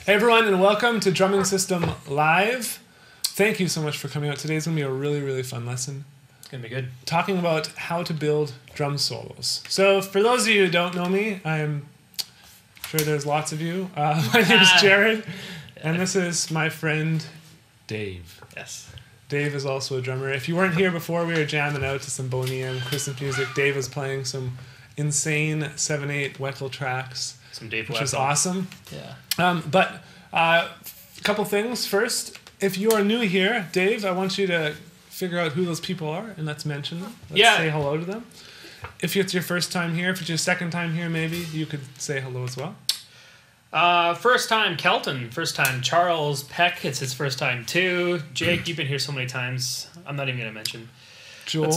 Hey everyone, and welcome to Drumming System Live. Thank you so much for coming out. Today's going to be a really, really fun lesson. It's going to be good. Talking about how to build drum solos. So for those of you who don't know me, I'm sure there's lots of you. My name is Jared, and this is my friend Dave. Yes. Dave is also a drummer. If you weren't here before, we were jamming out to some Boney and Christmas music. Dave was playing some insane 7/8 Weckl tracks. Some Dave which Weckl. is awesome. Yeah. But a couple things. First, if you are new here, Dave, I want you to figure out who those people are and let's mention them. Let's say hello to them. If it's your first time here, if it's your second time here, maybe you could say hello as well. First time Kelton. First time Charles Peck. It's his first time too. Jake, you've been here so many times. I'm not even going to mention. Joel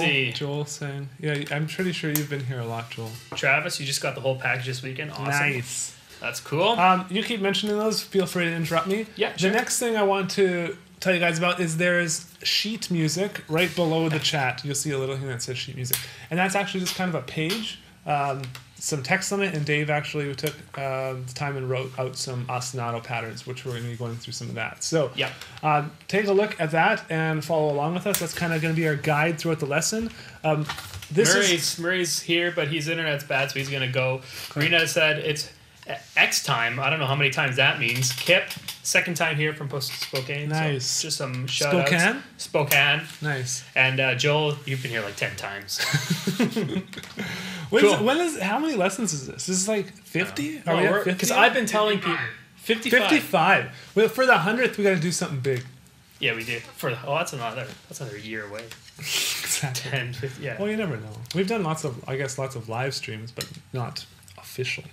saying, yeah, I'm pretty sure you've been here a lot, Joel. Travis, you just got the whole package this weekend. Awesome. Nice. That's cool. You keep mentioning those. Feel free to interrupt me. Yeah, sure. The next thing I want to tell you guys about is there's sheet music right below the chat. You'll see a little thing that says sheet music. And that's actually just kind of a page, some text on it, and Dave actually took the time and wrote out some ostinato patterns, which we're going to be going through some of that. So take a look at that and follow along with us. That's kind of going to be our guide throughout the lesson. Murray's here, but his internet's bad, so he's going to go. Karina said it's X time. I don't know how many times that means. Kip, second time here from Spokane. Nice. So just some shout outs. Spokane. Nice. And Joel, you've been here like 10 times. How many lessons is this? This is like 50? Because I've been telling people 55. 55. Well, for the 100th, we got to do something big. Yeah, we do. That's another year away. Exactly. 10, 50, yeah. Well, you never know. We've done lots of live streams, but not official.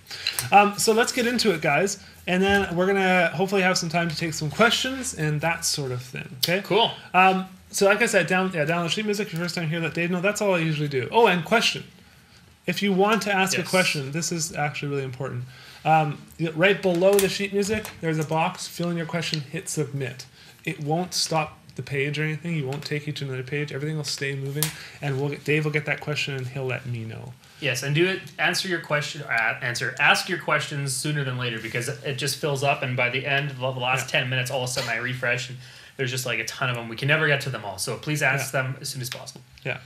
So let's get into it, guys. And then we're going to hopefully have some time to take some questions and that sort of thing. Okay? Cool. So like I said, download sheet music. Your first time here, let Dave know. That's all I usually do. Oh, and question. If you want to ask a question, this is actually really important. Right below the sheet music, there's a box. Fill in your question, hit submit. It won't stop the page or anything. You won't take you to another page. Everything will stay moving, and Dave will get that question, and he'll let me know. Yes, and do it. Ask your questions sooner than later, because it just fills up, and by the end of the last 10 minutes, all of a sudden I refresh, and there's just like a ton of them. We can never get to them all, so please ask them as soon as possible. Yeah.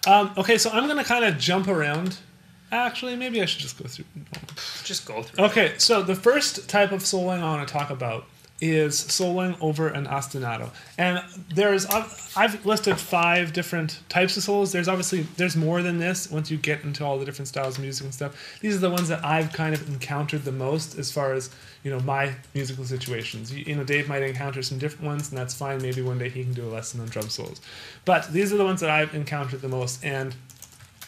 Okay, so I'm going to kind of jump around. Actually, maybe I should just go through. Just go through. Okay, so the first type of soloing I want to talk about is soloing over an ostinato. And I've listed 5 different types of solos. There's more than this once you get into all the different styles of music and stuff. These are the ones that I've kind of encountered the most as far as, my musical situations. Dave might encounter some different ones, and that's fine. Maybe one day he can do a lesson on drum solos. But these are the ones that I've encountered the most. And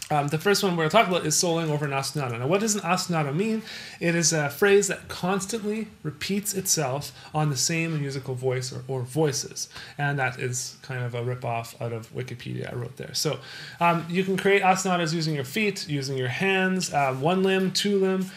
the first one we're going to talk about is soloing over an ostinato. Now, what does an ostinato mean? It is a phrase that constantly repeats itself on the same musical voice or voices. And that is kind of a rip-off out of Wikipedia I wrote there. So you can create ostinatos using your feet, using your hands, one limb, two limb.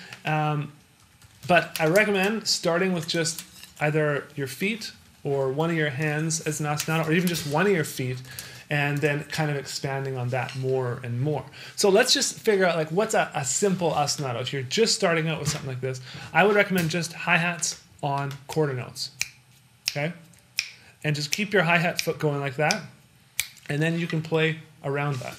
But I recommend starting with just either your feet or one of your hands as an ostinato, or even just one of your feet, and then kind of expanding on that more and more. So let's just figure out what's a simple ostinato. If you're just starting out with something like this, I would recommend just hi-hats on quarter notes. Okay? And just keep your hi-hat foot going like that, and then you can play around that.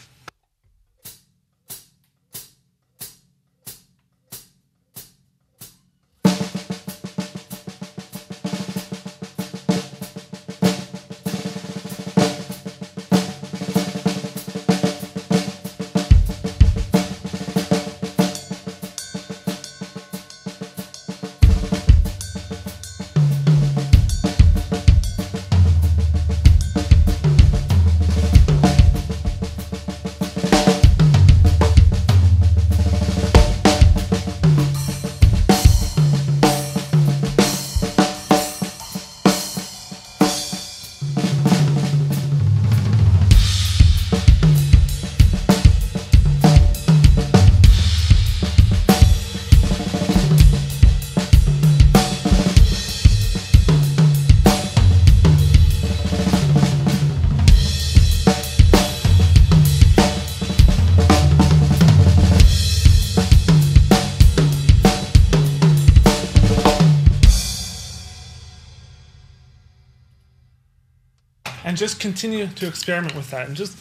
and just continue to experiment with that, and just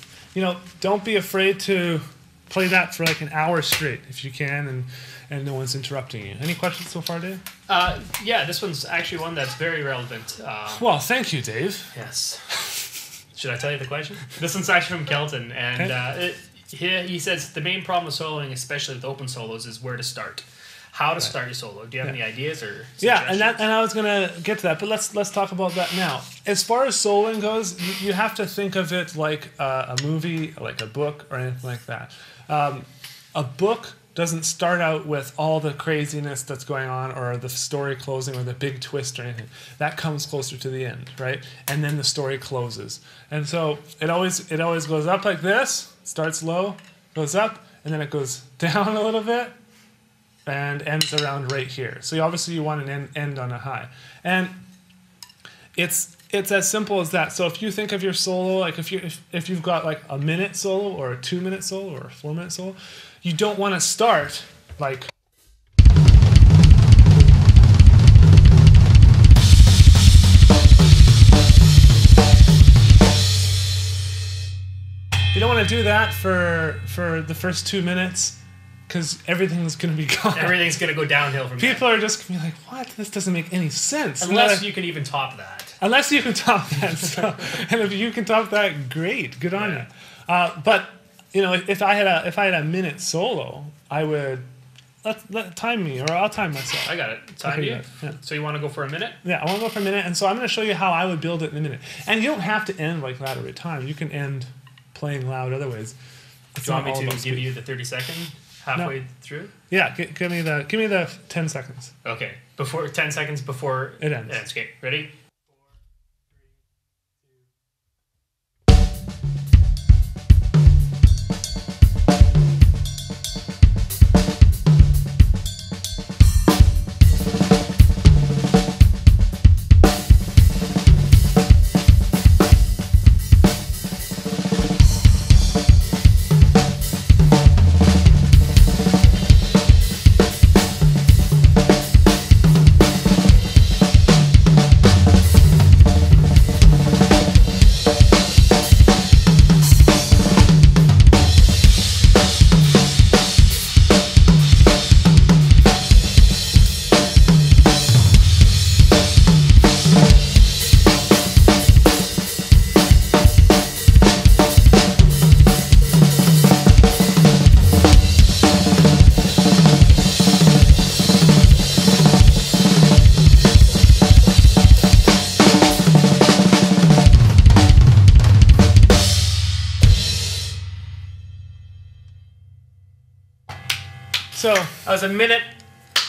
don't be afraid to play that for like an hour straight if you can, and no one's interrupting you. Any questions so far, Dave? Yeah, this one's actually one that's very relevant. Well, thank you, Dave. Yes. Should I tell you the question? This one's actually from Kelton, and he says the main problem with soloing, especially with open solos, is where to start. How to start your solo? Do you have any ideas or suggestions? Yeah, and I was gonna get to that, but let's talk about that now. As far as soloing goes, you have to think of it like a movie, like a book, or anything like that. A book doesn't start out with all the craziness that's going on, or the story closing, or the big twist, or anything. That comes closer to the end, right? And then the story closes. And so it always goes up like this, starts low, goes up, and then it goes down a little bit, and ends around right here. So you want an end on a high. And it's as simple as that. So if you think of your solo, like if you've got like a minute solo, or a 2-minute solo, or a 4-minute solo, you don't want to start like you don't want to do that for the first 2 minutes, because everything's going to be gone. Everything's going to go downhill from People are just going to be like, what? This doesn't make any sense. Unless you can even top that. Unless you can top that. So, and if you can top that, great. Good on you. But, if I had a minute solo, I would... time me, or I'll time myself. I got it. Time you? Yeah. So you want to go for a minute? Yeah, I want to go for a minute. And so I'm going to show you how I would build it in a minute. And you don't have to end like that every time. You can end playing loud other ways. Do you want me to give you the 30-second halfway through? Yeah, give me the 10 seconds. Okay, 10 seconds before it ends. Okay, ready? So that was a minute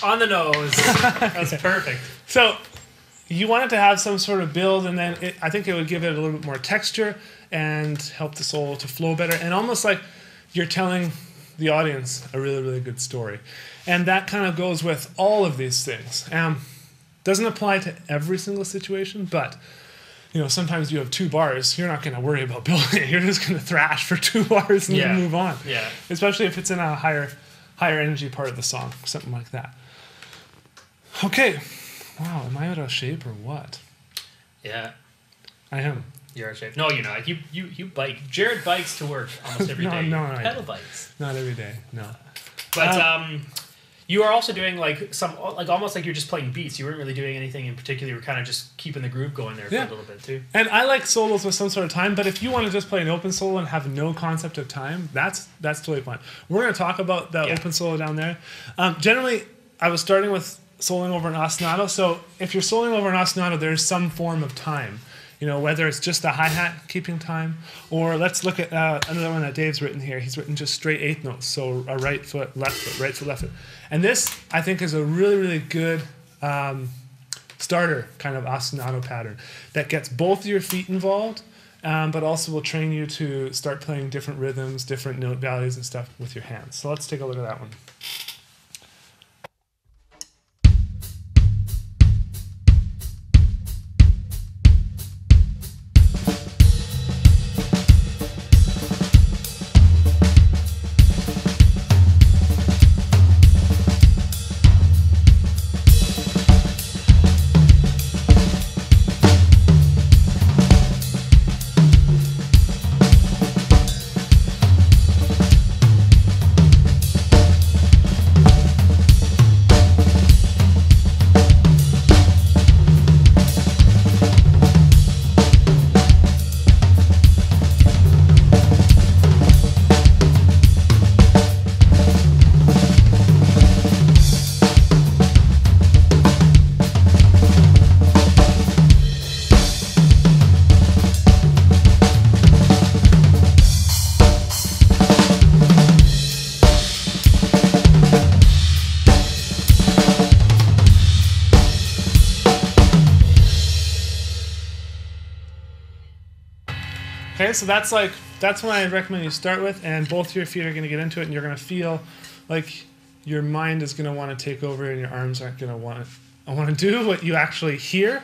on the nose. That's perfect. So you want it to have some sort of build, and then I think it would give it a little bit more texture and help the solo to flow better, and almost like you're telling the audience a really, really good story. And that kind of goes with all of these things. Doesn't apply to every single situation, but sometimes you have 2 bars. You're not going to worry about building it. You're just going to thrash for 2 bars and then move on. Yeah. Especially if it's in a higher energy part of the song, something like that. Okay. Wow, am I out of shape or what? Yeah. I am. You're out of shape. No, you're not. You bike. Jared bikes to work almost every day. No, pedal bikes. Not every day. No. But you are also doing almost like you're just playing beats. You weren't really doing anything in particular. You were kind of just keeping the groove going there for a little bit too. And I like solos with some sort of time, but if you want to just play an open solo and have no concept of time, that's totally fine. We're going to talk about the open solo down there. Generally, I was starting with soloing over an ostinato. So if you're soloing over an ostinato, there's some form of time. Whether it's just the hi-hat keeping time, or let's look at another one that Dave's written here. He's written just straight 8th notes, so a right foot, left foot, right foot, left foot. And this, I think, is a really, really good starter kind of ostinato pattern that gets both of your feet involved, but also will train you to start playing different rhythms, different note values and stuff with your hands. So let's take a look at that one. Okay, so that's what I recommend you start with, and both your feet are going to get into it, and you're going to feel like your mind is going to want to take over, and your arms aren't going to want to do what you actually hear.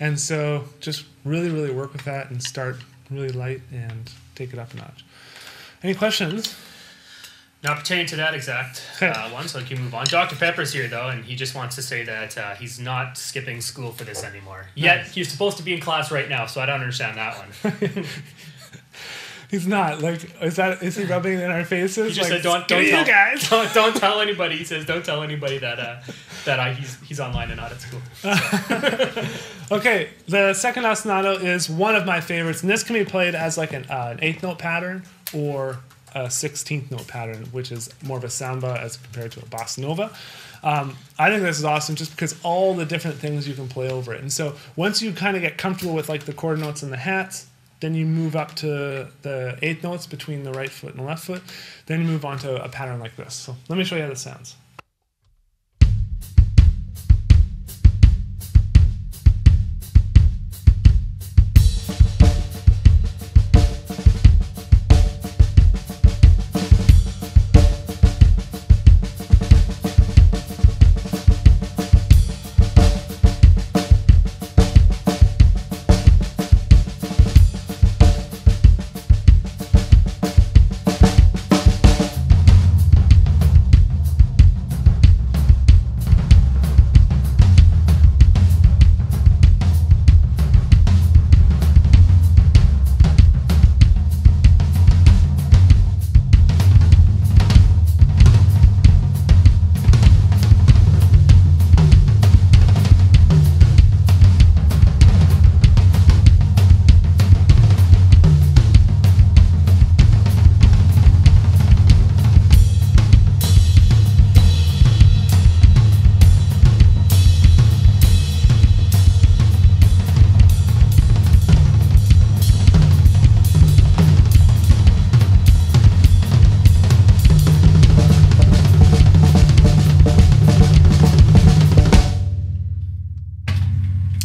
And so just really, really work with that and start really light and take it up a notch. Any questions? Not pertaining to that exact one, so I can move on. Dr. Pepper's here, though, and he just wants to say that he's not skipping school for this anymore. Yet, Nice. he's supposed to be in class right now, so I don't understand that one. He's not. Is he rubbing it in our faces? He just said, don't tell anybody. He says, don't tell anybody that he's online and not at school. So. Okay, the second ostinato is one of my favorites, and this can be played as like an eighth note pattern or a 16th note pattern, which is more of a samba as compared to a bossa nova. I think this is awesome just because all the different things you can play over it. And so once you kind of get comfortable with like the quarter notes and the hats, then you move up to the eighth notes between the right foot and the left foot. Then you move on to a pattern like this. So let me show you how this sounds.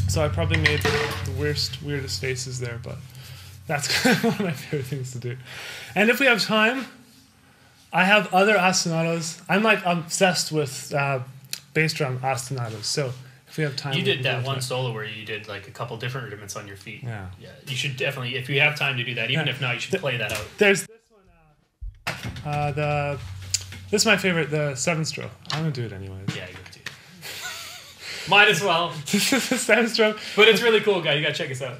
So I probably made the weirdest faces there, but that's kind of one of my favorite things to do. And if we have time, I have other ostinatos. I'm like obsessed with bass drum ostinatos. So if we have time, You did that one solo where you did like a couple different rudiments on your feet. Yeah. You should definitely, if you have time to do that, even if not, you should play that out. There's this one. This is my favorite, the 7-stroke. I'm gonna do it anyways. Yeah, you have to. Might as well. This is the 7-stroke. But it's really cool, guys. You gotta check us out.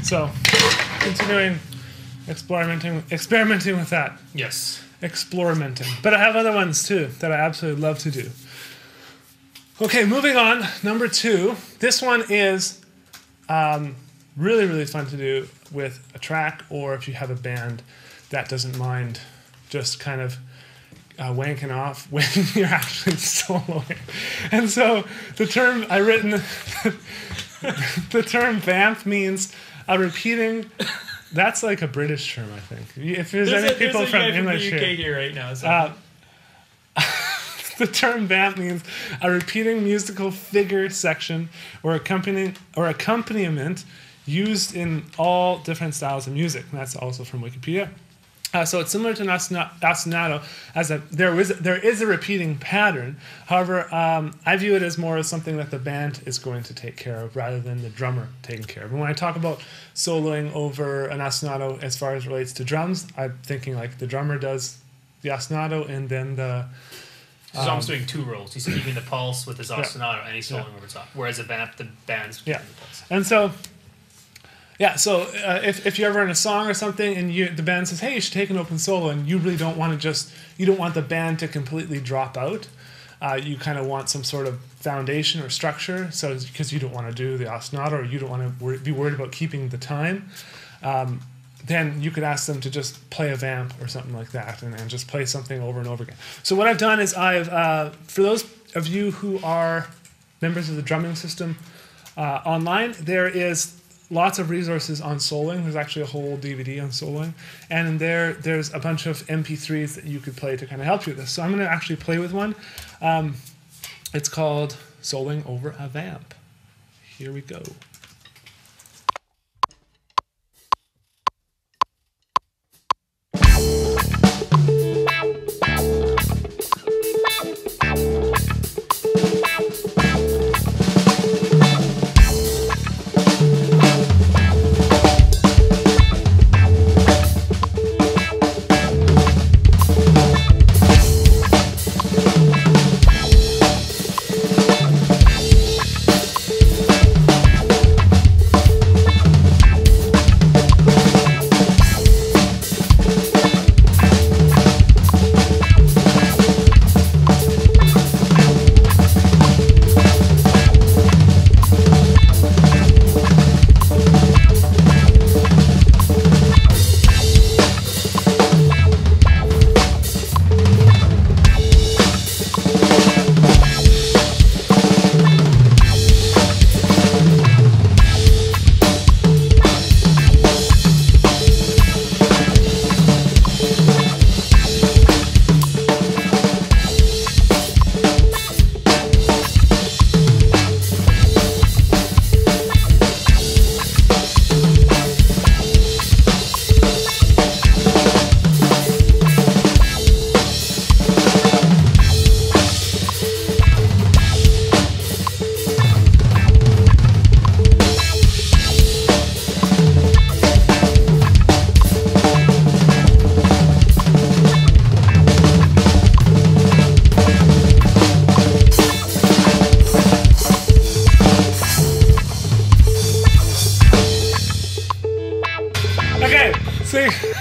So, continuing experimenting with that. Yes. Experimenting. But I have other ones too that I absolutely love to do. Okay, moving on. Number 2. This one is really, really fun to do with a track, or if you have a band that doesn't mind just kind of wanking off when you're actually soloing. And so the term the term vamp means a repeating. That's like a British term, I think. If there's any people from English the UK here right now. So. The term vamp means a repeating musical figure section or accompaniment used in all different styles of music. And that's also from Wikipedia. So it's similar to an ostinato, as there is a repeating pattern. However, I view it as more as something that the band is going to take care of rather than the drummer taking care of. And when I talk about soloing over an ostinato as far as relates to drums, I'm thinking like the drummer does the ostinato and then the. He's almost doing two roles. He's keeping the pulse with his ostinato, and he's soloing over top. Whereas a vamp, the band's keeping the pulse. And so, if you're ever in a song or something, and the band says, "Hey, you should take an open solo," and you really don't want to you don't want the band to completely drop out. You kind of want some sort of foundation or structure, so because you don't want to do the ostinato, or you don't want to be worried about keeping the time. Then you could ask them to just play a vamp or something like that, and just play something over and over again. So what I've done is for those of you who are members of the drumming system online, there is lots of resources on soloing. There's actually a whole DVD on soloing, and in there's a bunch of MP3s that you could play to kind of help you with this. So I'm going to actually play with one. It's called Soloing Over a Vamp. Here we go.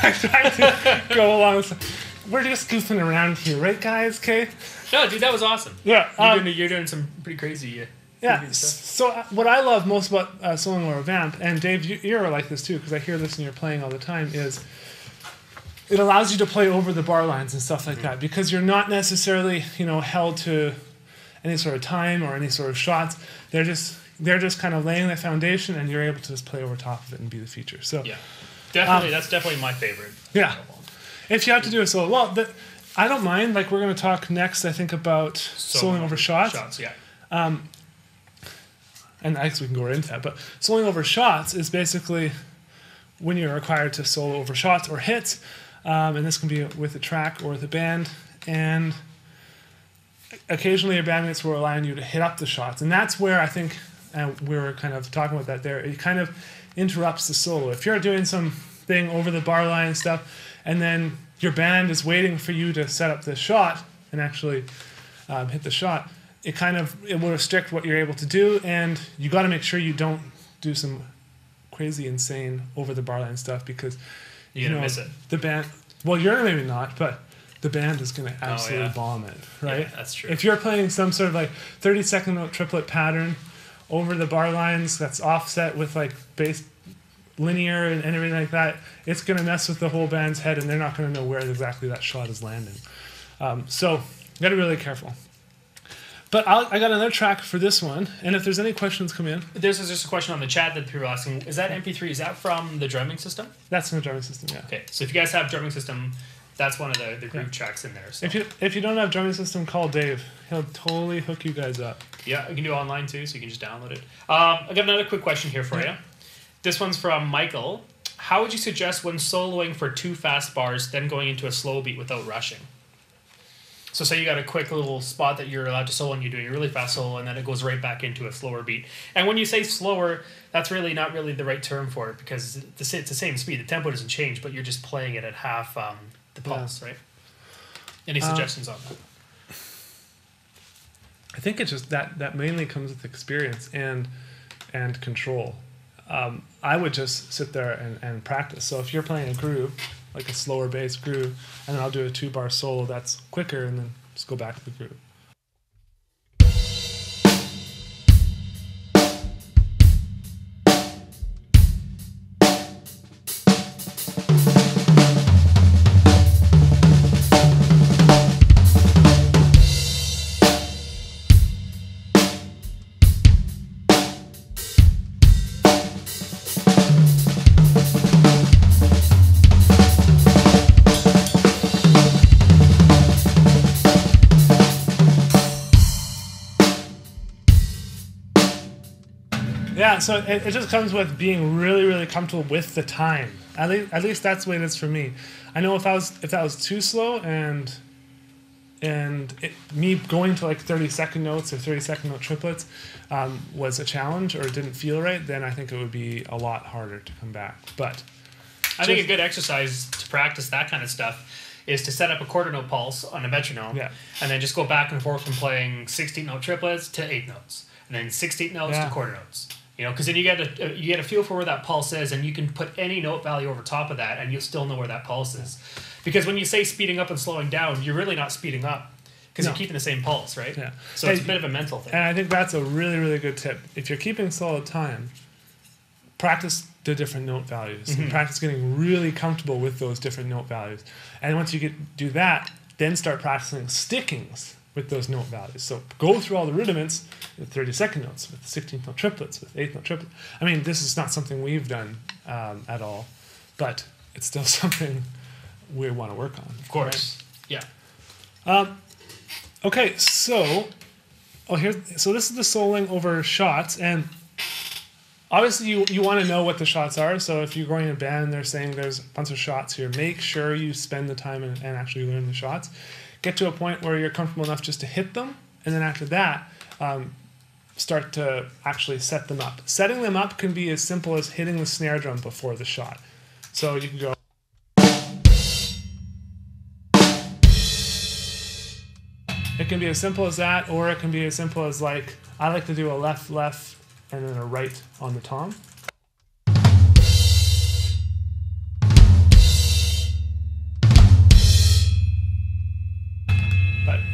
I tried to go along. We're just goofing around here, right, guys? Okay. No, dude, that was awesome. Yeah, you're doing some pretty crazy. Yeah. So what I love most about soloing or a vamp, and Dave, you're like this too, because I hear this and you're playing all the time, is it allows you to play over the bar lines and stuff like that, because you're not necessarily held to any sort of time or any sort of shots. They're just kind of laying the foundation, and you're able to just play over top of it and be the feature. So yeah, definitely, that's definitely my favorite. Yeah, if you have to do a solo, well, I don't mind. Like, we're going to talk next, I think, about soloing over shots. Yeah. And I guess we can go right into that. But soloing over shots is basically when you're required to solo over shots or hits, and this can be with a track or with a band, and occasionally your bandmates will rely on you to hit up the shots, and that's where I think, and we were kind of talking about that there, it kind of interrupts the solo. If you're doing something over the bar line and stuff, and then your band is waiting for you to set up the shot and actually hit the shot, it will restrict what you're able to do, and you got to make sure you don't do some crazy, insane over the bar line stuff, because you're gonna miss it. The band, well, you're maybe not, but the band is going to absolutely bomb it, right? Yeah, that's true. If you're playing some sort of like 30-second note triplet pattern over the bar lines that's offset with like bass linear and everything like that, it's going to mess with the whole band's head, and they're not going to know where exactly that shot is landing. So you got to be really careful. But I got another track for this one, and if there's any questions come in. There's just a question on the chat that people are asking. Is that MP3, is that from the drumming system? That's from the drumming system, yeah. Okay, so if you guys have drumming system, that's one of the group tracks in there. So. If you don't have drumming system, call Dave. He'll totally hook you guys up. Yeah, you can do it online too, so you can just download it. I got another quick question here for you. This one's from Michael. How would you suggest when soloing for 2 fast bars, then going into a slow beat without rushing? So say you got a quick little spot that you're allowed to solo, and you're doing a really fast solo, and then it goes right back into a slower beat. And when you say slower, that's really not really the right term for it, because it's the same speed. The tempo doesn't change, but you're just playing it at half the pulse, right? Any suggestions on that? I think it's just that mainly comes with experience and control. I would just sit there and practice. So if you're playing a groove, like a slower bass groove, and then I'll do a 2-bar solo that's quicker, and then just go back to the groove. Yeah, so it just comes with being really, really comfortable with the time. At least that's the way it is for me. I know if that was too slow and me going to like 30-second notes or 30-second note triplets was a challenge or didn't feel right, then I think it would be a lot harder to come back. But I think a good exercise to practice that kind of stuff is to set up a quarter note pulse on a metronome, and then just go back and forth from playing 16th note triplets to 8th notes, and then 16th notes to quarter notes. You know, because then you get a feel for where that pulse is, and you can put any note value over top of that, and you'll still know where that pulse is. Because when you say speeding up and slowing down, you're really not speeding up because you're keeping the same pulse, right? Yeah. So it's a bit of a mental thing. And I think that's a really, really good tip. If you're keeping solid time, practice the different note values. And practice getting really comfortable with those different note values. And once you do that, then start practicing stickings with those note values. So go through all the rudiments with 30-second notes, with 16th note triplets, with 8th note triplets. I mean, this is not something we've done at all, but it's still something we want to work on. Of course. Right? Yeah. Okay, so this is the soloing over shots, and obviously you want to know what the shots are. So if you're going in a band and they're saying there's a bunch of shots here, make sure you spend the time and actually learn the shots. Get to a point where you're comfortable enough just to hit them, and then after that, start to actually set them up. Setting them up can be as simple as hitting the snare drum before the shot. So you can go. It can be as simple as that, or it can be as simple as like, I like to do a left, left, and then a right on the tom.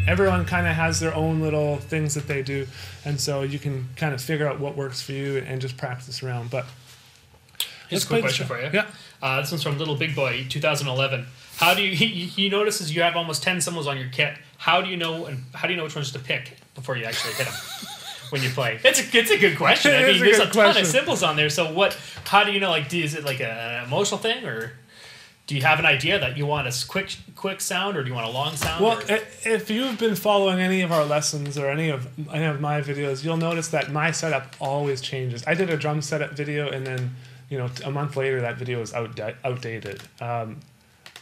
Everyone kind of has their own little things that they do, and so you can kind of figure out what works for you and just practice around. But here's a quick question for you. Yeah. This one's from Little Big Boy, 2011. How do you? He notices you have almost 10 cymbals on your kit. How do you know which ones to pick before you actually hit them when you play? It's a good question. I mean, there's a ton of cymbals on there. So what? How do you know? Like, is it like an emotional thing, or do you have an idea that you want a quick sound, or do you want a long sound? Well, if you've been following any of our lessons or any of my videos, you'll notice that my setup always changes. I did a drum setup video, and then a month later that video was outdated.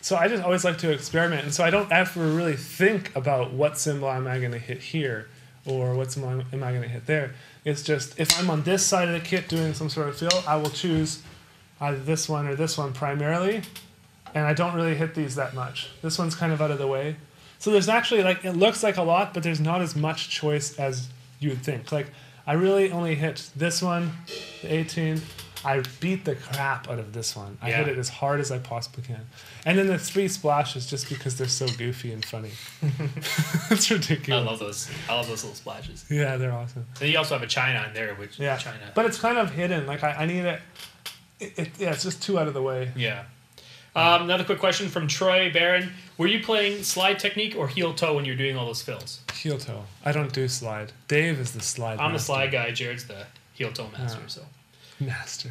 So I just always like to experiment, and so I don't ever really think about what cymbal am I going to hit here, or what cymbal am I going to hit there. It's just if I'm on this side of the kit doing some sort of fill, I will choose either this one or this one primarily. And I don't really hit these that much. This one's kind of out of the way. So there's actually, like, it looks like a lot, but there's not as much choice as you would think. Like, I really only hit this one, the 18. I beat the crap out of this one. I hit it as hard as I possibly can. And then the 3 splashes, just because they're so goofy and funny. It's ridiculous. I love those little splashes. Yeah, they're awesome. And you also have a China on there, which China. But it's kind of hidden. Like, I need it. It's just too out of the way. Yeah. Another quick question from Troy Barron. Were you playing slide technique or heel toe when you were doing all those fills? Heel toe. I don't do slide. Dave is the slide I'm master. the slide guy. Jared's the heel toe master. So master.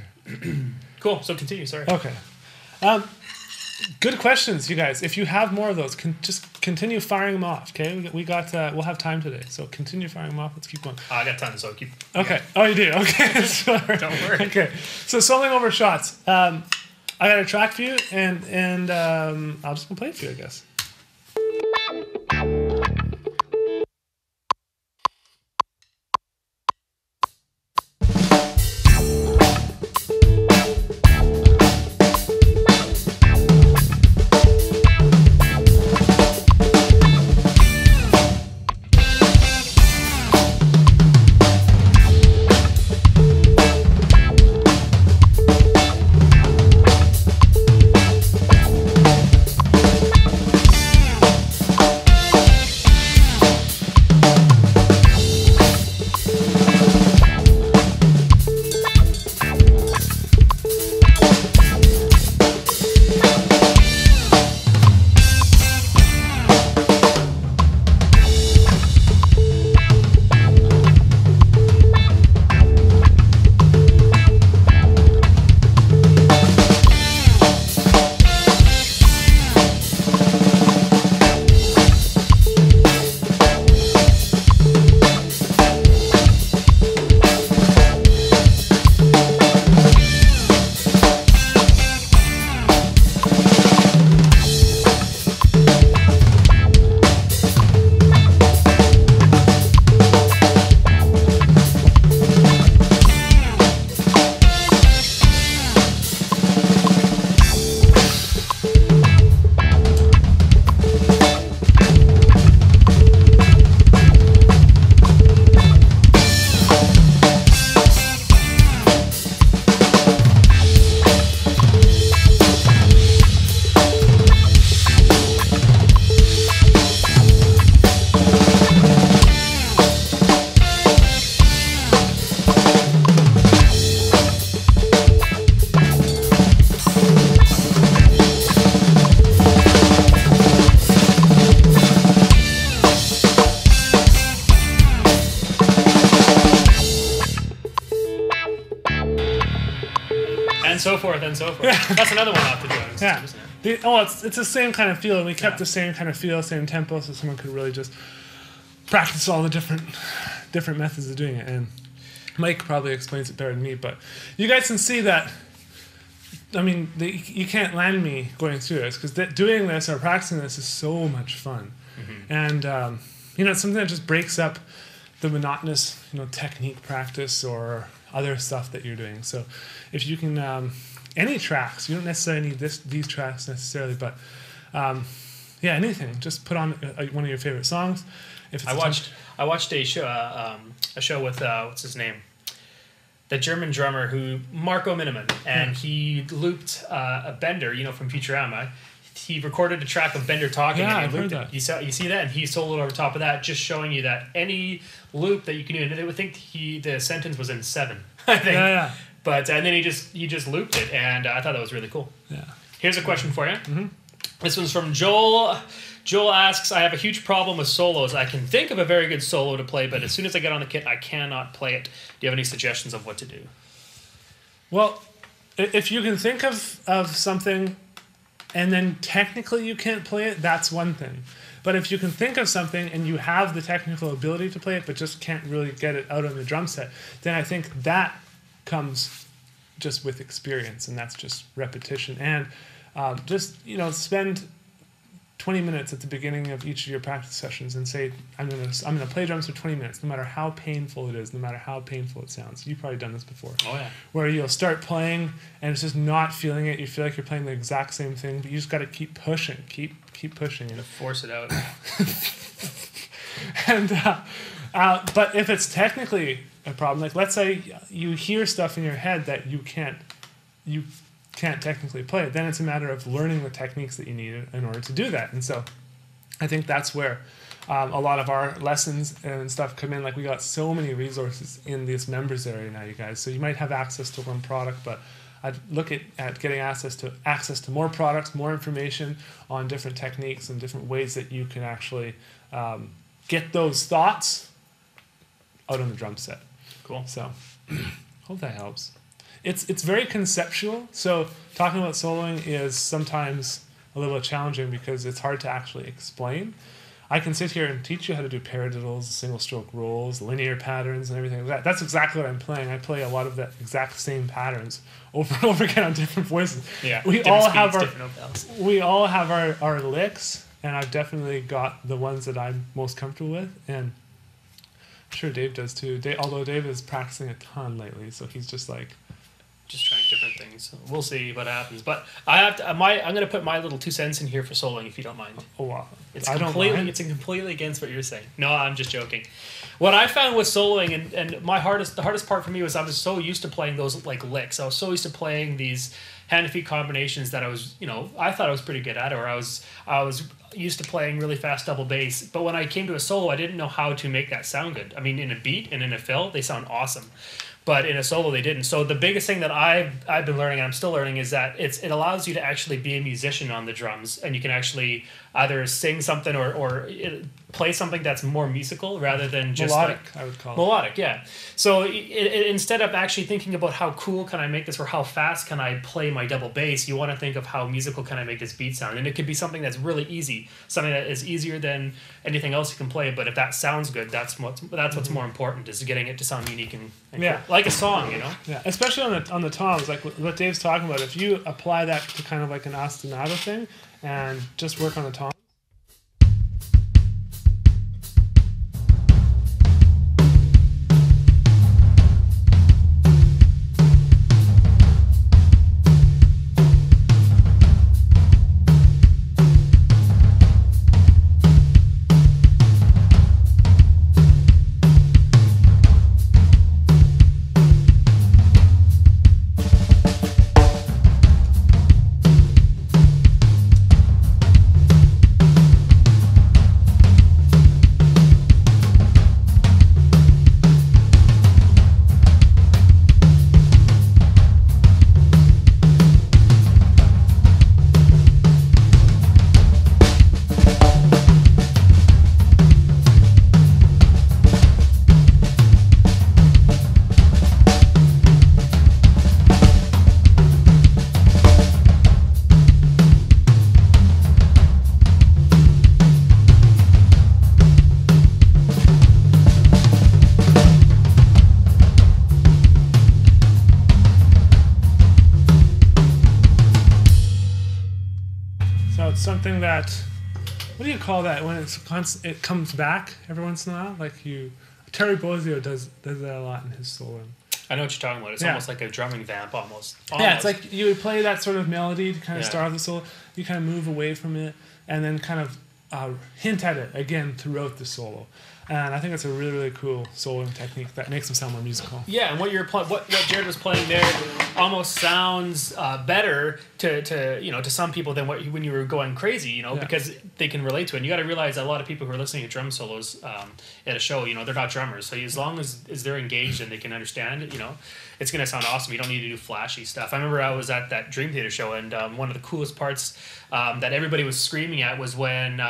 Cool. So continue. Sorry. Okay. Good questions, you guys. If you have more of those, just continue firing them off. Okay, we'll have time today, so continue firing them off. Let's keep going. I got tons, so keep. Okay. Oh, you do. Okay. Sorry. Don't worry. Okay. So soloing over shots. I got a track for you, and I'll just play it for you, I guess. so forth and so forth. That's another one off the drums, Yeah. isn't it? It's the same kind of feel, and we kept the same kind of feel, same tempo, so someone could really just practice all the different methods of doing it. And Mike probably explains it better than me, but you guys can see that. I mean, you can't land me going through this because doing this or practicing this is so much fun, and it's something that just breaks up the monotonous, technique practice or other stuff that you're doing. So, if you can, any tracks, you don't necessarily need these tracks necessarily, but anything. Just put on one of your favorite songs. If it's I watched a show with what's his name, the German drummer Marco Miniman, and he looped a Bender, from Futurama. He recorded a track of Bender talking. Yeah, and I've heard that. You see that, and he soloed over top of that, just showing you that any loop that you can do. And I would think the sentence was in 7, I think. Yeah. But and then he just looped it, and I thought that was really cool. Yeah. Here's a question for you. Mm-hmm. This one's from Joel. Joel asks, I have a huge problem with solos. I can think of a very good solo to play, but as soon as I get on the kit, I cannot play it. Do you have any suggestions of what to do? Well, if you can think of something and then technically you can't play it, that's one thing. But if you can think of something and you have the technical ability to play it but just can't really get it out on the drum set, then I think that comes just with experience, and that's just repetition. And spend 20 minutes at the beginning of each of your practice sessions and say, I'm gonna play drums for 20 minutes, no matter how painful it is, no matter how painful it sounds. You've probably done this before. Oh yeah. Where you'll start playing and it's just not feeling it. You feel like you're playing the exact same thing, but you just got to keep pushing, keep pushing, and force it out. And but if it's technically a problem, like let's say you hear stuff in your head that you can't technically play it, then it's a matter of learning the techniques that you need in order to do that. And so I think that's where a lot of our lessons and stuff come in. Like, we got so many resources in this members area now, you guys. So you might have access to one product, but I'd look at getting access to more products, more information on different techniques and different ways that you can actually get those thoughts out on the drum set. Cool. So hope that helps. It's very conceptual, so talking about soloing is sometimes a little challenging because it's hard to actually explain. I can sit here and teach you how to do paradiddles, single stroke rolls, linear patterns, and everything like that. That's exactly what I'm playing. I play a lot of the exact same patterns over and over again on different voices. Yeah, we all have our our licks, and I've definitely got the ones that I'm most comfortable with, and I'm sure Dave does too. Although Dave is practicing a ton lately, so he's just like... just trying different things. We'll see what happens. But I'm going to put my little 2 cents in here for soloing, if you don't mind. Oh, wow. It's completely against what you're saying. No, I'm just joking. What I found with soloing, and the hardest part for me was I was so used to playing those like licks. I was so used to playing these hand and feet combinations that I was, I thought I was pretty good at it, or I was used to playing really fast double bass. But when I came to a solo, I didn't know how to make that sound good. I mean, in a beat and in a fill, they sound awesome. But in a solo, they didn't. So the biggest thing that I've been learning, and I'm still learning, is that it allows you to actually be a musician on the drums, and you can actually either sing something or play something that's more musical rather than just melodic. I would call it melodic. Yeah. So instead of actually thinking about how cool can I make this or how fast can I play my double bass, you want to think of how musical can I make this beat sound, and it could be something that's really easy, something that is easier than anything else you can play. But if that sounds good, that's what's more important, is getting it to sound unique and yeah, cool. Like a song, Yeah, especially on the toms, like what Dave's talking about. If you apply that to kind of like an ostinato thing and just work on the tom. So it's something that, what do you call that when it comes back every once in a while? Like Terry Bozzio does that a lot in his soloing. I know what you're talking about. It's almost like a drumming vamp, almost. Yeah, it's like you would play that sort of melody to kind of start off the solo. You kind of move away from it, and then kind of hint at it again throughout the solo. And I think it's a really, really cool soloing technique that makes them sound more musical. Yeah, and what Jared was playing there almost sounds better to some people than when you were going crazy, because they can relate to it. And you got to realize that a lot of people who are listening to drum solos at a show, they're not drummers. So as long as they're engaged and they can understand it, it's going to sound awesome. You don't need to do flashy stuff. I remember I was at that Dream Theater show, and one of the coolest parts that everybody was screaming at was when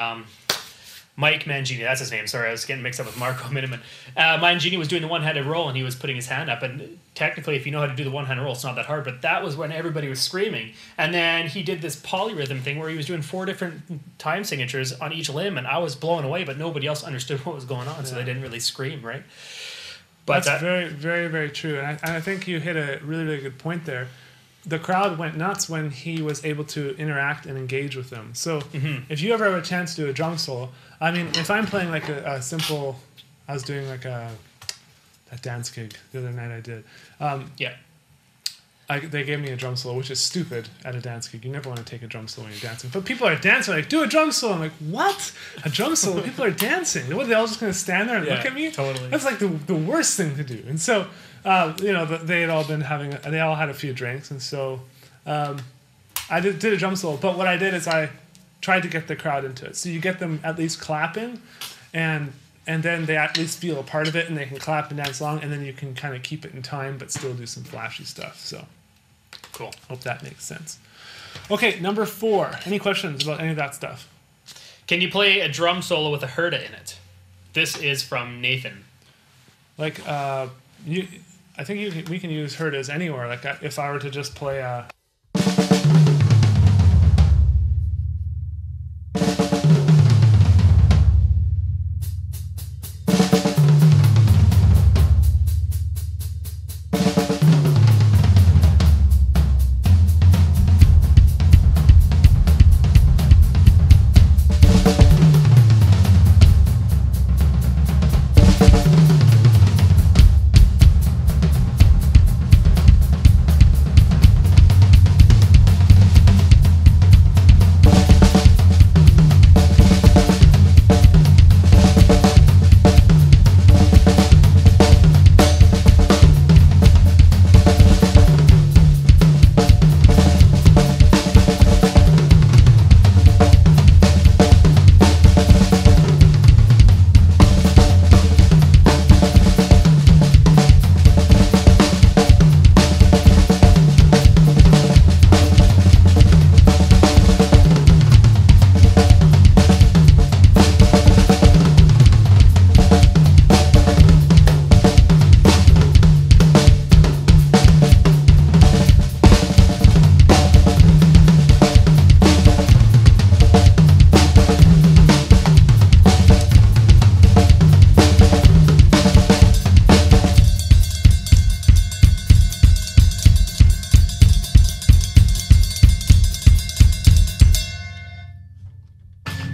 Mike Mangini, that's his name. Sorry, I was getting mixed up with Marco Miniman. Mangini was doing the one-handed roll, and he was putting his hand up. And technically, if you know how to do the one-handed roll, it's not that hard. But that was when everybody was screaming. And then he did this polyrhythm thing where he was doing 4 different time signatures on each limb, and I was blown away. But nobody else understood what was going on, so they didn't really scream, right? But that's very, very, very true. And I think you hit a really, really good point there. The crowd went nuts when he was able to interact and engage with them. So if you ever have a chance to do a drum solo, I mean, if I'm playing like a simple, I was doing like a dance gig the other night I did. They gave me a drum solo, which is stupid at a dance gig. You never want to take a drum solo when you're dancing. But people are dancing, like, do a drum solo. I'm like, what? A drum solo? People are dancing. What, are they all just going to stand there and look at me? Totally. That's like the worst thing to do. And so, they had all been they all had a few drinks. And so I did a drum solo. But what I did is I tried to get the crowd into it. So you get them at least clapping, and then they at least feel a part of it, and they can clap and dance along, and then you can kind of keep it in time but still do some flashy stuff. So cool. Hope that makes sense. Okay, number 4. Any questions about any of that stuff? Can you play a drum solo with a herda in it? This is from Nathan. Like, I think we can use herdas anywhere. Like, if I were to just play a...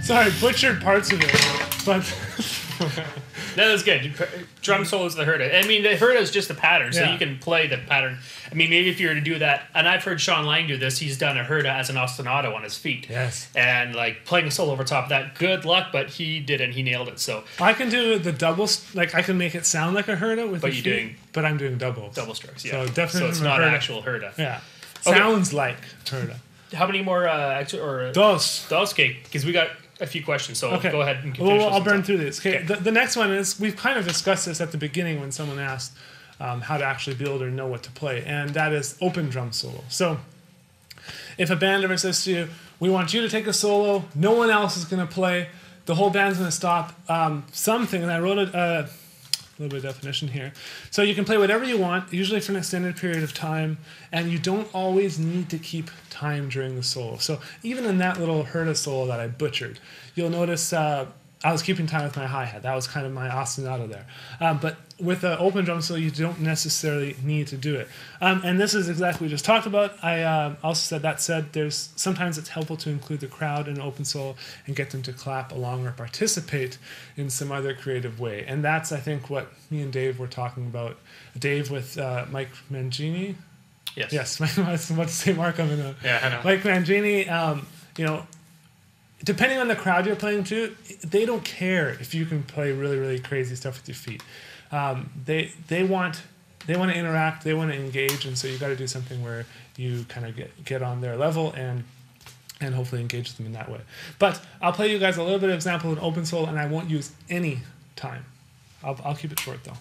Sorry, butchered parts of it, but... No, that's good. Drum solos the herda. I mean, the herda is just a pattern, so you can play the pattern. I mean, maybe if you were to do that, and I've heard Sean Lang do this, he's done a herda as an ostinato on his feet. Yes. And, like, playing a solo over top of that, good luck, but he did it and he nailed it, so... I can do the doubles, like, I can make it sound like a herda with the feet, but I'm doing doubles. Double strokes, yeah. So definitely so it's not herda. Actual herda. Yeah. Okay. Sounds like herda. How many more, Dos. Dos, okay, because we got a few questions, so go ahead and finish I'll burn through this. Okay. The next one is, we've kind of discussed this at the beginning when someone asked how to actually build or know what to play, and that is open drum solo. So if a band ever says to you, we want you to take a solo, no one else is going to play, the whole band's going to stop, something, and I wrote a little bit of definition here. So you can play whatever you want, usually for an extended period of time, and you don't always need to keep time during the solo. So even in that little herda solo that I butchered, you'll notice I was keeping time with my hi-hat. That was kind of my ostinato there. But with an open drum solo, you don't necessarily need to do it. And this is exactly what we just talked about. I also said, there's sometimes it's helpful to include the crowd in an open solo and get them to clap along or participate in some other creative way. And that's, I think, what me and Dave were talking about. Dave with Mike Mangini. Yes, I was about to say Mark. I know. Mike Mangini, depending on the crowd you're playing to, they don't care if you can play really, really crazy stuff with your feet. They want to interact, they want to engage, and so you got to do something where you kind of get on their level and hopefully engage them in that way. But I'll play you guys a little bit of example of an open solo, and I won't use any time. I'll keep it short though.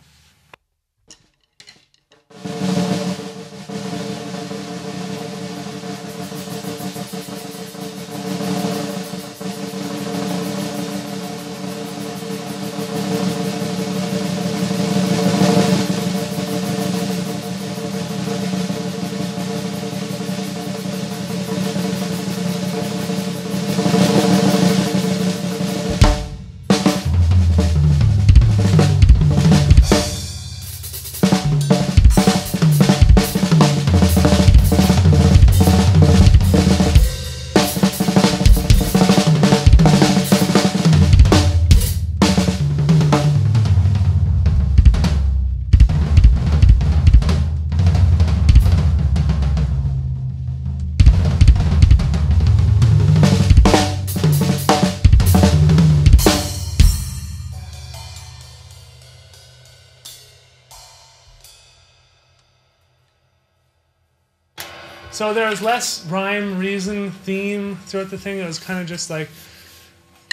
So there was less rhyme, reason, theme throughout the thing. It was kind of just like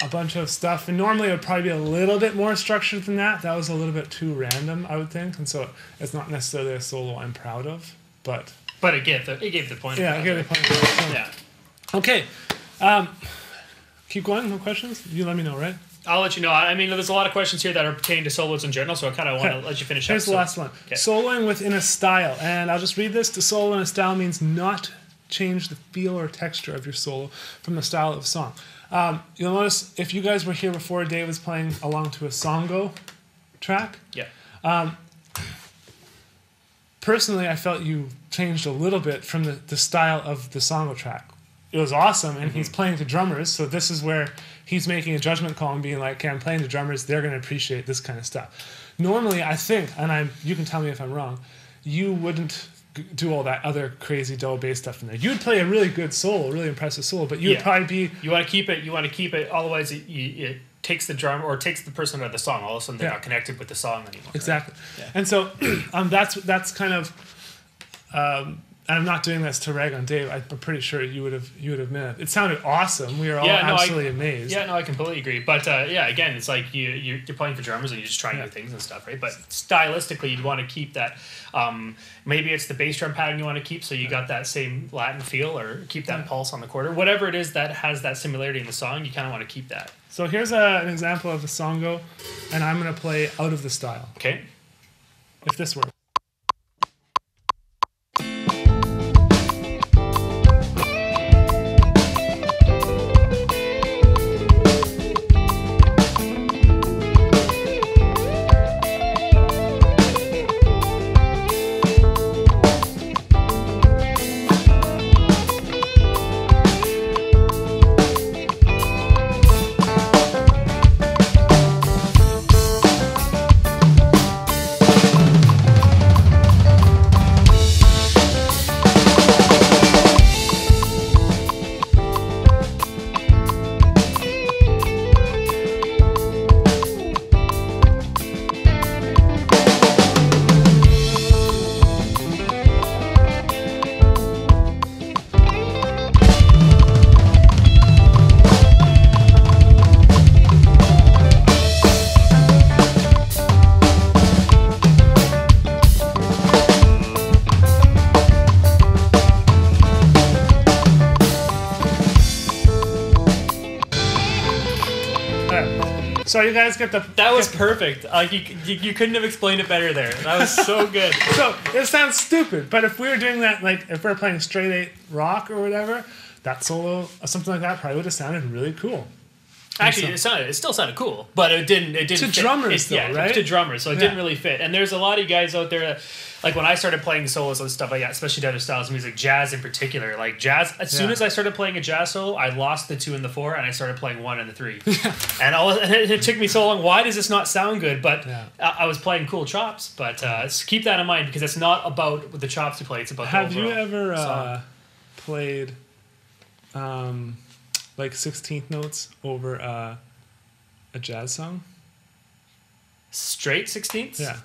a bunch of stuff. And normally it would probably be a little bit more structured than that. That was a little bit too random, I would think. And so it's not necessarily a solo I'm proud of, but it gave the point. Yeah, it gave the point. Yeah. Okay. Keep going. No questions? You let me know, right? I'll let you know. I mean, there's a lot of questions here that are pertaining to solos in general, so I kind of want to let you finish up. Here's the last one. Okay. Soloing within a style. And I'll just read this. To solo in a style means not change the feel or texture of your solo from the style of song. You'll notice, if you guys were here before, Dave was playing along to a Songo track. Yeah. Personally, I felt you changed a little bit from the style of the Songo track. It was awesome, and he's playing to drummers, so this is where he's making a judgment call and being like, okay, I'm playing to drummers, they're going to appreciate this kind of stuff. Normally, I think, and you can tell me if I'm wrong, you wouldn't do all that other crazy double bass stuff in there. You'd play a really good solo, really impressive solo, but you would probably be... You want to keep it, otherwise it takes the drum, or takes the person out of the song. All of a sudden, they're not connected with the song anymore. Exactly. Right? Yeah. And so that's kind of... I'm not doing this to rag on Dave. I'm pretty sure you would have meant it. It sounded awesome. We were all absolutely amazed. Yeah, no, I completely agree. But again, it's like you're playing for drummers and you're just trying new things and stuff, right? But stylistically, you'd want to keep that. Maybe it's the bass drum pattern you want to keep, so you got that same Latin feel, or keep that pulse on the quarter. Whatever it is that has that similarity in the song, you kind of want to keep that. So here's an example of a songo, and I'm going to play out of the style. Okay. If this works. So you guys get the... That was perfect. Like you couldn't have explained it better there. That was so good. So it sounds stupid, but if we were doing that, like if we're playing straight 8 rock or whatever, that solo or something like that probably would have sounded really cool. Actually, it still sounded cool, but it didn't to fit. drummers, though, right? To drummers, so it didn't really fit. And there's a lot of guys out there, like when I started playing solos and stuff like that, especially to other styles of music, jazz in particular. Like jazz, as soon as I started playing a jazz solo, I lost the 2 and the 4, and I started playing 1 and the 3. And it took me so long. Why does this not sound good? But I was playing cool chops. But keep that in mind, because it's not about the chops you play. It's about Have the you overall ever song. played like 16th notes over a jazz song? Straight 16ths? Yeah.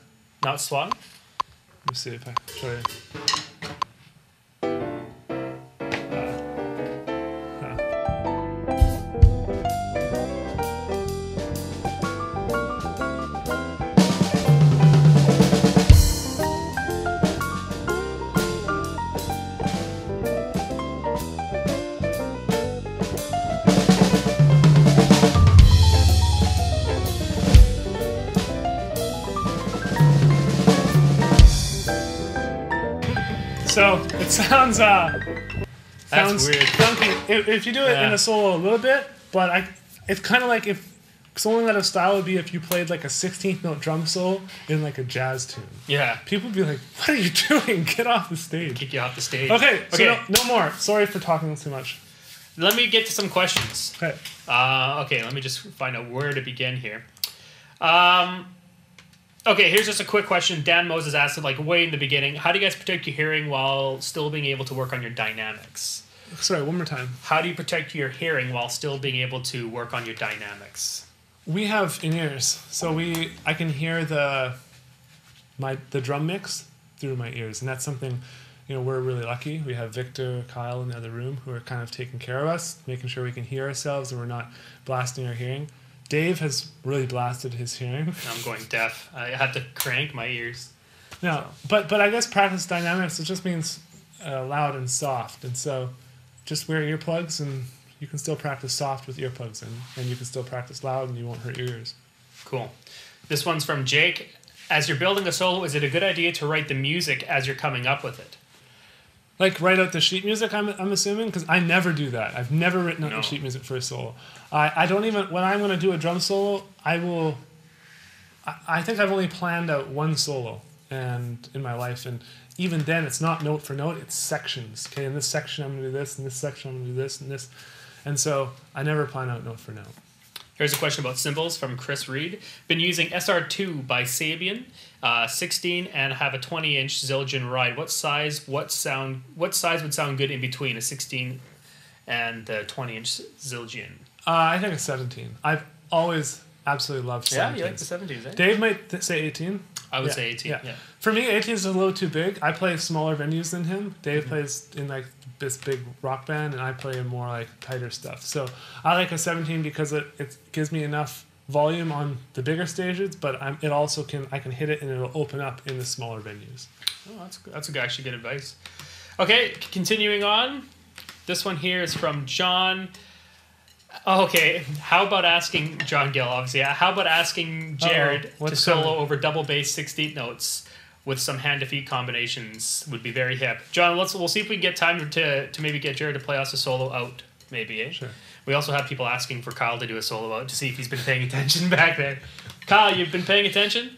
Not swung? Let me see if I try it. So it sounds That's weird. funky if you do it in a solo a little bit, but it's kind of like if soloing out of style would be if you played like a 16th note drum solo in like a jazz tune. Yeah. People would be like, "What are you doing? Get off the stage!" Kick you off the stage. Okay, so no more. Sorry for talking too much. Let me get to some questions. Okay. Okay, let me just find out where to begin here. Okay, here's just a quick question. Dan Moses asked it like way in the beginning. How do you guys protect your hearing while still being able to work on your dynamics? Sorry, one more time. How do you protect your hearing while still being able to work on your dynamics? We have in-ears, so I can hear the drum mix through my ears, and that's something, we're really lucky. We have Victor, Kyle in the other room who are kind of taking care of us, making sure we can hear ourselves and we're not blasting our hearing. Dave has really blasted his hearing. I'm going deaf. I had to crank my ears. No, but I guess practice dynamics, it just means loud and soft, and so just wear earplugs and you can still practice soft with earplugs in, and you can still practice loud and you won't hurt your ears. Cool. This one's from Jake. As you're building a solo, is it a good idea to write the music as you're coming up with it? Like write out the sheet music, I'm assuming? Because I never do that. I've never written out the sheet music for a solo. I don't even, when I'm going to do a drum solo, I think I've only planned out one solo and in my life, and even then it's not note for note, it's sections. Okay, in this section I'm going to do this, in this section I'm going to do this, and this. And so I never plan out note for note. Here's a question about cymbals from Chris Reed. Been using SR2 by Sabian, 16, and have a 20-inch Zildjian ride. What size would sound good in between a 16 and the 20-inch Zildjian? I think it's 17. I've always absolutely loved 17. Yeah, you like the 17s, eh? Dave might say 18. I would say 18, yeah. For me, 18 is a little too big. I play smaller venues than him. Dave plays in like this big rock band, and I play in more like tighter stuff. So I like a 17 because it gives me enough volume on the bigger stages, but I can hit it and it'll open up in the smaller venues. Oh, that's actually good advice. Okay, continuing on. This one here is from John. Okay, how about asking John Gill, obviously. How about asking Jared to solo over double bass 16th notes with some hand to feet combinations? Would be very hip. John, we'll see if we can get time to maybe get Jared to play us a solo out, maybe, eh? Sure. We also have people asking for Kyle to do a solo out to see if he's been paying attention back there. Kyle, you've been paying attention?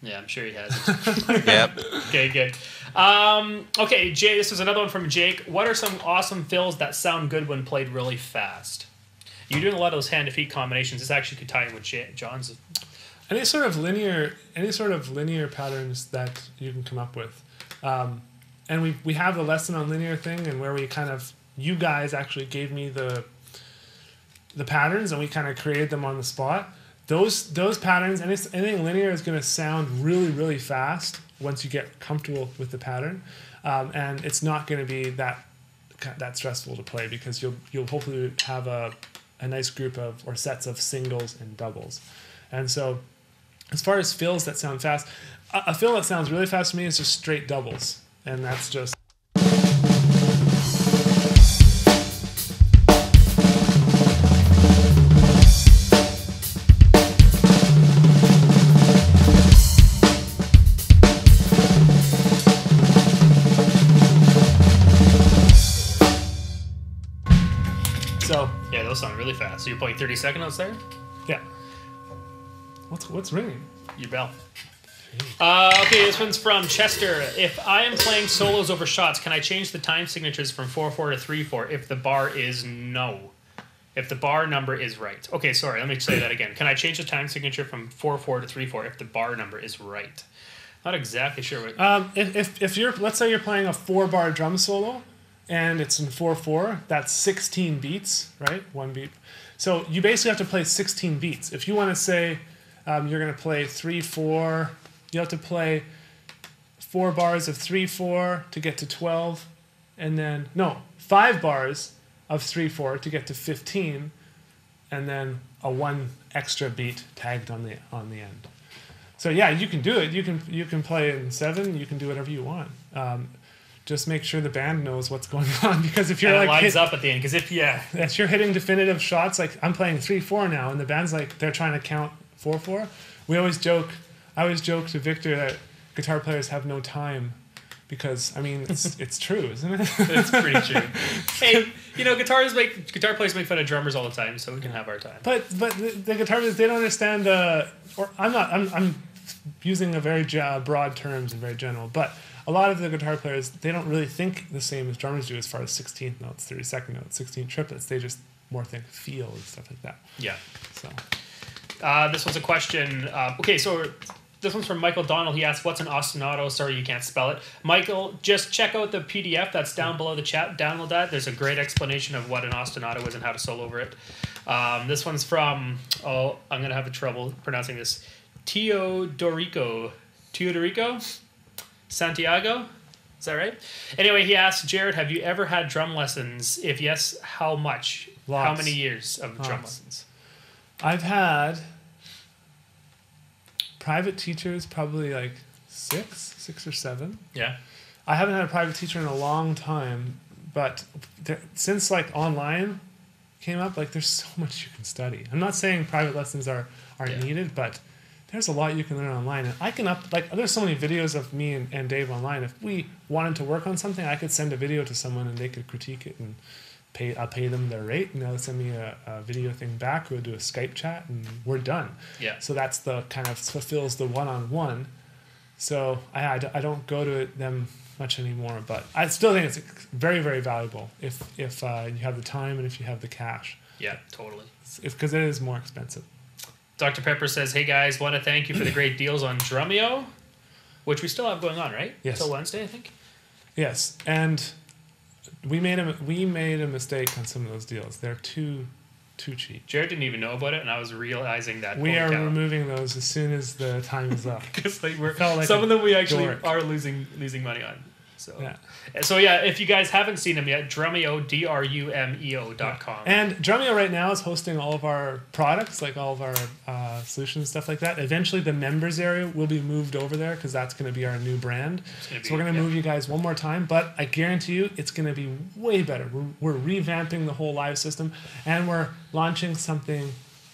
Yeah, I'm sure he hasn't. Yep. Okay, good. Okay, Jay, this is another one from Jake. What are some awesome fills that sound good when played really fast? You're doing a lot of those hand to feet combinations. This actually could tie in with John's. Any sort of linear patterns that you can come up with, and we have the lesson on linear thing, and where you guys actually gave me the patterns, and we kind of created them on the spot. Those patterns, anything linear is going to sound really, really fast once you get comfortable with the pattern, and it's not going to be that stressful to play because you'll hopefully have a nice group or sets of singles and doubles. And so as far as fills that sound fast, a fill that sounds really fast to me is just straight doubles, and that's just solo song really fast. So you're playing 30-second notes there? Yeah. What's ringing? Your bell. Okay, this one's from Chester. If I am playing solos over shots, can I change the time signatures from 4/4 to 3/4 if the bar is no? If the bar number is right. Okay, sorry, let me say that again. Can I change the time signature from 4/4 to 3/4 if the bar number is right? Not exactly sure what... If you're, let's say you're playing a 4-bar drum solo and it's in 4/4, that's 16 beats, right? 1 beat. So you basically have to play 16 beats. If you want to say you're going to play 3/4, you have to play 4 bars of 3/4 to get to 12, and then 5 bars of 3/4 to get to 15, and then a 1 extra beat tagged on the end. So yeah, you can do it. You can play in 7. You can do whatever you want. Just make sure the band knows what's going on, because if you're and it like lines up at the end, because if you're hitting definitive shots, like I'm playing 3/4 now, and the band's like they're trying to count 4/4. I always joke to Victor that guitar players have no time, because I mean it's true, isn't it? It's pretty true. Hey, guitar players make fun of drummers all the time, so we can have our time. But the guitar players, they don't understand. Or I'm using a very broad terms and very general, but a lot of the guitar players, they don't really think the same as drummers do as far as 16th notes, 32nd notes, 16 triplets. They just more think feel and stuff like that. Yeah. So. This was a question. Okay, so this one's from Michael Donald. He asked, what's an ostinato? Sorry, you can't spell it. Michael, just check out the PDF that's down below the chat. Download that. There's a great explanation of what an ostinato is and how to solo over it. This one's from, I'm going to have trouble pronouncing this, Teodorico Santiago? Is that right? Anyway, he asked, Jared, have you ever had drum lessons? If yes, how much? Lots. How many years of drum lessons? I've had private teachers, probably like 6 or 7. Yeah. I haven't had a private teacher in a long time, but since like online came up, like there's so much you can study. I'm not saying private lessons aren't needed, but there's a lot you can learn online. And I can there's so many videos of me and Dave online. If we wanted to work on something, I could send a video to someone and they could critique it, and I'll pay them their rate, and they'll send me a video thing back. We'll do a Skype chat, and we're done. Yeah. So that's the kind of fulfills the one-on-one. So I don't go to them much anymore, but I still think it's very, very valuable if you have the time and if you have the cash. Yeah, totally. Because it is more expensive. Dr. Pepper says, hey guys, want to thank you for the great deals on Drumeo, which we still have going on, right? Yes. Till Wednesday, I think. Yes, and we made a mistake on some of those deals. They're too cheap. Jared didn't even know about it, and I was realizing that. We are removing those as soon as the time is up. Because some of them we actually are losing money on. So yeah, if you guys haven't seen them yet, Drumeo, Drumeo.com. And Drumeo right now is hosting all of our products, like all of our solutions and stuff like that. Eventually the members area will be moved over there, because that's going to be our new brand. So we're going to move you guys one more time, but I guarantee you it's going to be way better. We're revamping the whole live system, and we're launching something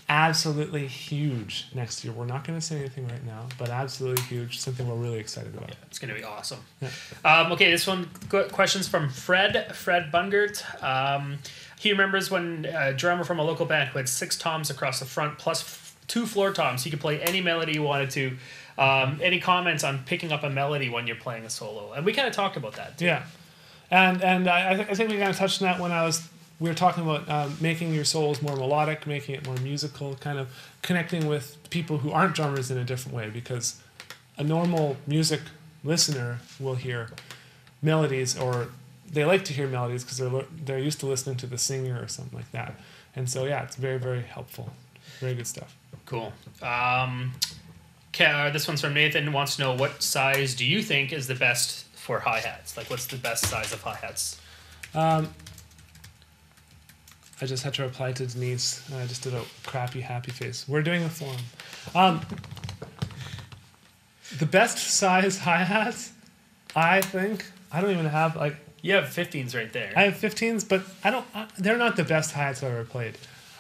absolutely huge next year. We're not going to say anything right now, but absolutely huge, something we're really excited about. Yeah, it's going to be awesome. Yeah. Okay, this one, questions from Fred Bungert. He remembers when a drummer from a local band who had 6 toms across the front plus 2 floor toms. He could play any melody he wanted to. Any comments on picking up a melody when you're playing a solo? And we kind of talked about that too. Yeah, and I think we kind of touched on that when we were talking about making your solos more melodic, making it more musical, kind of connecting with people who aren't drummers in a different way, because a normal music listener will hear melodies, or they like to hear melodies because they're used to listening to the singer or something like that. And so yeah, it's very, very helpful. Very good stuff. Cool. This one's from Nathan. Wants to know, what size do you think is the best for hi-hats? Like, what's the best size of hi-hats? I just had to reply to Denise. I just did a crappy happy face. We're doing a forum. The best size hi-hats, I think, I don't even have like... You have 15s right there. I have 15s, but they're not the best hi-hats I've ever played.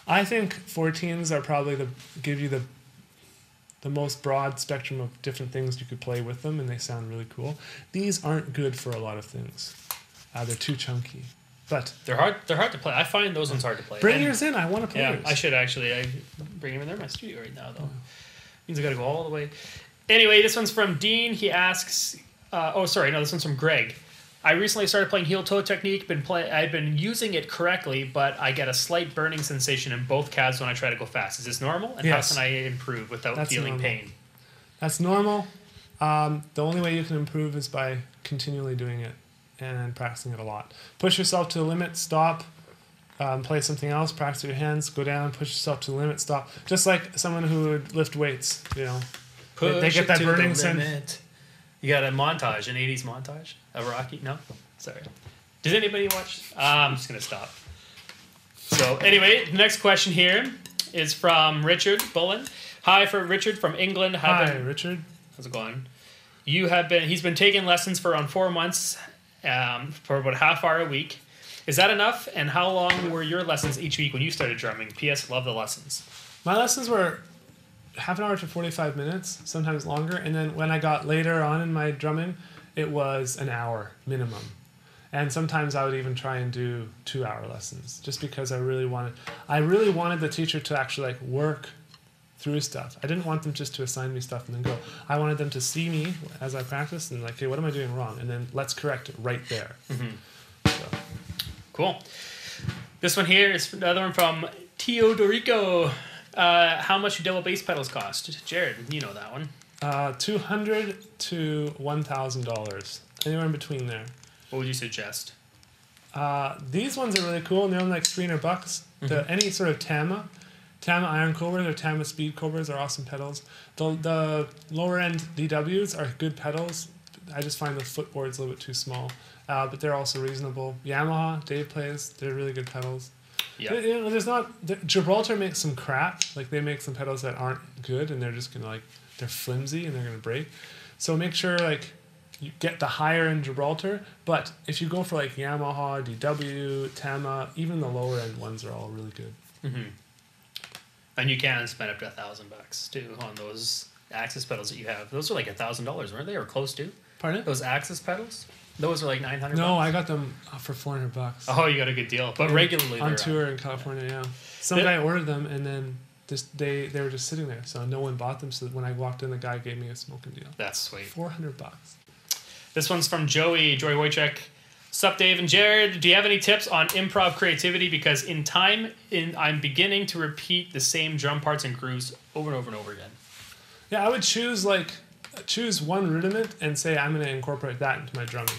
I think 14s are probably give you the most broad spectrum of different things you could play with them, and they sound really cool. These aren't good for a lot of things. They're too chunky. But they're hard. They're hard to play. I find those ones hard to play. Bring yours in. I want to play Yeah, yours. I should actually. I bring them in there in my studio right now, though. Means I got to go all the way. Anyway, this one's from Dean. He asks. This one's from Greg. I recently started playing heel toe technique. I've been using it correctly, but I get a slight burning sensation in both calves when I try to go fast. Is this normal? And Yes. how can I improve without feeling normal. pain? That's normal. The only way you can improve is by continually doing it and practicing it a lot. Push yourself to the limit, stop, play something else, practice your hands, go down, push yourself to the limit, stop. Just like someone who would lift weights, you know. They get that burning sense. You got a montage, an 80s montage? A Rocky? No? Sorry. Did anybody watch? I'm just going to stop. So anyway, the next question here is from Richard Bullen. Hi, for Richard from England. Hi, Richard. How's it going? He's been taking lessons for around 4 months for about half hour a week. Is that enough? And how long were your lessons each week when you started drumming? P.S. Love the lessons. My lessons were half an hour to 45 minutes, sometimes longer. And then when I got later on in my drumming, it was an hour minimum. And sometimes I would even try and do 2-hour lessons just because I really wanted the teacher to actually like work through stuff. I didn't want them just to assign me stuff and then go. I wanted them to see me as I practiced and like, hey, what am I doing wrong? And then let's correct it right there. Mm-hmm. So. Cool. This one here is another one from Teodorico. How much do double bass pedals cost? Jared, you know that one. $200 to $1,000, anywhere in between there. What would you suggest? These ones are really cool, and they're only like $300. Mm-hmm. Any sort of Tama iron cobras or Tama speed cobras are awesome pedals. The lower end DWs are good pedals. I just find the footboard's a little bit too small, but they're also reasonable. Yamaha, Dave plays, they're really good pedals. Yeah, you know, Gibraltar makes some crap. Like they make some pedals that aren't good, and they're just gonna they're flimsy and they're gonna break. So make sure you get the higher end Gibraltar. But if you go for like Yamaha, DW, Tama, even the lower end ones are all really good. Mm-hmm. And you can spend up to $1,000 too on those Axis pedals that you have. Those are like $1,000, weren't they, or close to? Pardon? Those Axis pedals. Those are like $900. No, I got them for $400. Oh, you got a good deal. But regularly on tour in California. Yeah, some guy ordered them and then they were just sitting there, so no one bought them. So when I walked in, the guy gave me a smoking deal. That's sweet. $400. This one's from Joey Wojcik. Sup, Dave and Jared. Do you have any tips on improv creativity? Because I'm beginning to repeat the same drum parts and grooves over and over and over again. Yeah, I would choose one rudiment and say I'm going to incorporate that into my drumming,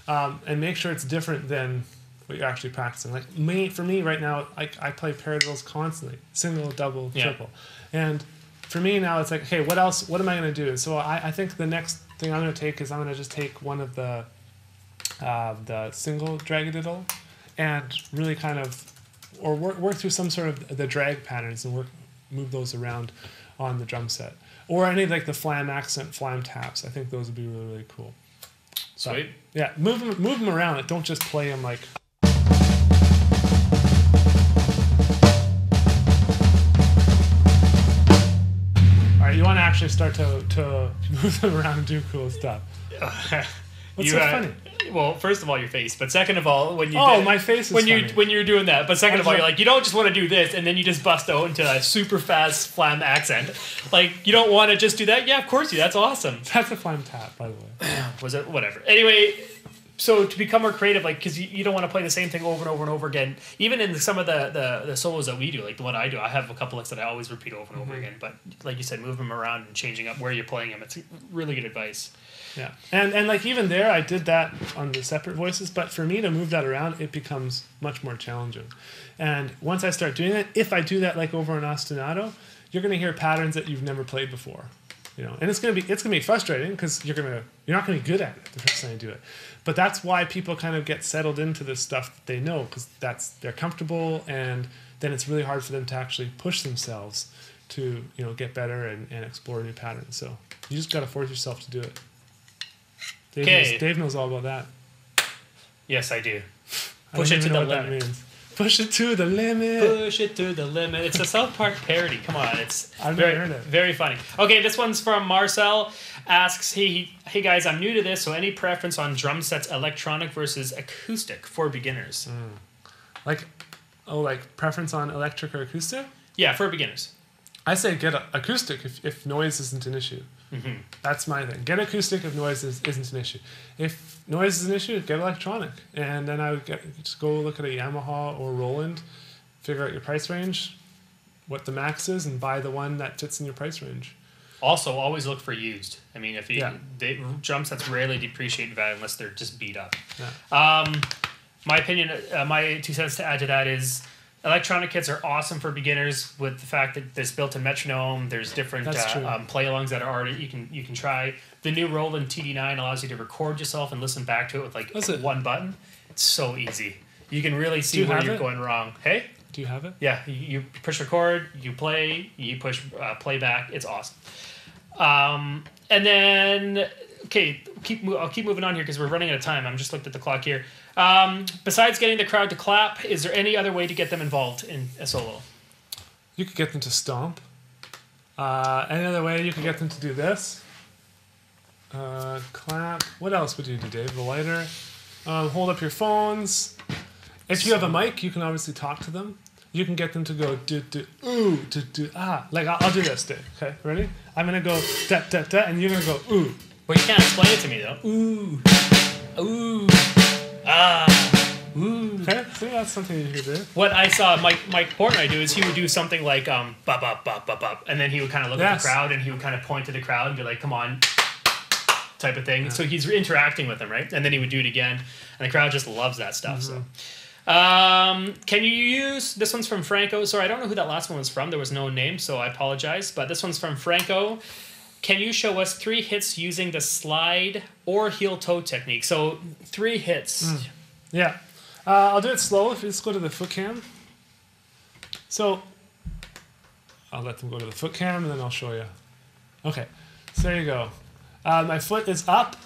and make sure it's different than what you're actually practicing. Like for me right now, I play paradiddles constantly, single, double, triple, and for me now it's like, okay, what else? What am I going to do? So I think the next thing I'm going to take is I'm going to just take one of the single dragadiddle and really kind of, or work through some sort of the drag patterns and move those around on the drum set. Or any like the flam accent, flam taps. I think those would be really, really cool. Sweet. But, yeah, move them around. Like, don't just play them like. All right, you want to actually start to move them around and do cool stuff. What's so funny? Well, first of all, your face, but second of all, when you my face is funny. when you're doing that. But second of all, you're like, you don't just want to do this, and then you just bust out into a super fast flam accent. Like, you don't want to just do that. Yeah, of course you. That's awesome. That's a flam tap, by the way. Was it? Whatever. Anyway, so to become more creative, like, because you don't want to play the same thing over and over and over again. Even in some of the solos that we do, like the one I do, I have a couple licks that I always repeat over and over again. But like you said, move them around and changing up where you're playing them. It's really good advice. Yeah, and like even there, I did that on the separate voices, but for me to move that around, it becomes much more challenging. And once I start doing it, if I do that like over an ostinato, you're going to hear patterns that you've never played before, you know. And it's going to be frustrating because you're not going to be good at it the first time you do it. But that's why people kind of get settled into this stuff that they know, because they're comfortable, and then it's really hard for them to actually push themselves to, you know, get better and explore new patterns. So you just got to force yourself to do it. Dave knows all about that. Yes, I do. Push it to the limit. Push it to the limit. Push it to the limit. It's a South Park parody. Come on, it's I've never heard it. Very funny. Okay, this one's from Marcel. Asks, hey guys, I'm new to this, so any preference on drum sets, electronic versus acoustic for beginners? Like preference on electric or acoustic? Yeah, for beginners. I say get acoustic if noise isn't an issue. Mm-hmm. That's my thing. Get acoustic if noise isn't an issue. If noise is an issue, get electronic. And then I would just go look at a Yamaha or Roland, figure out your price range, what the max is, and buy the one that fits in your price range. Also, always look for used. I mean, drum sets rarely depreciate in value unless they're just beat up. Yeah. My opinion, my 2 cents to add to that is electronic kits are awesome for beginners with the fact that there's built-in metronome. There's different play-alongs that are already you can try. The new Roland TD9 allows you to record yourself and listen back to it with like one button. It's so easy. You can really see where you're going wrong. Hey? Do you have it? Yeah. You push record, you play, you push playback. It's awesome. And then, okay, I'll keep moving on here because we're running out of time. I'm just looked at the clock here. Besides getting the crowd to clap, is there any other way to get them involved in a solo? You could get them to stomp. Any other way you could get them to do this? Clap. What else would you do, Dave? The lighter. Hold up your phones. If you have a mic, you can obviously talk to them. You can get them to go do do ooh do do ah. Like I'll do this, Dave. Okay, ready? I'm gonna go da da da, and you're gonna go ooh. Well, you can't explain it to me though. Ooh, ooh, ah, ooh. Okay, see, that's something you could do. What I saw Mike Portnoy do is he would do something like bop bop bop bop bop, and then he would kind of look at the crowd and he would kind of point to the crowd and be like, "Come on," type of thing. Yeah. So he's interacting with them, right? And then he would do it again, and the crowd just loves that stuff. Mm-hmm. So. Can you use, this one's from Franco. Sorry, I don't know who that last one was from. There was no name, so I apologize. But this one's from Franco. Can you show us 3 hits using the slide or heel toe technique? So 3 hits. Yeah. I'll do it slow. If you just go to the foot cam. So I'll let them go to the foot cam and then I'll show you. Okay. So there you go. My foot is up.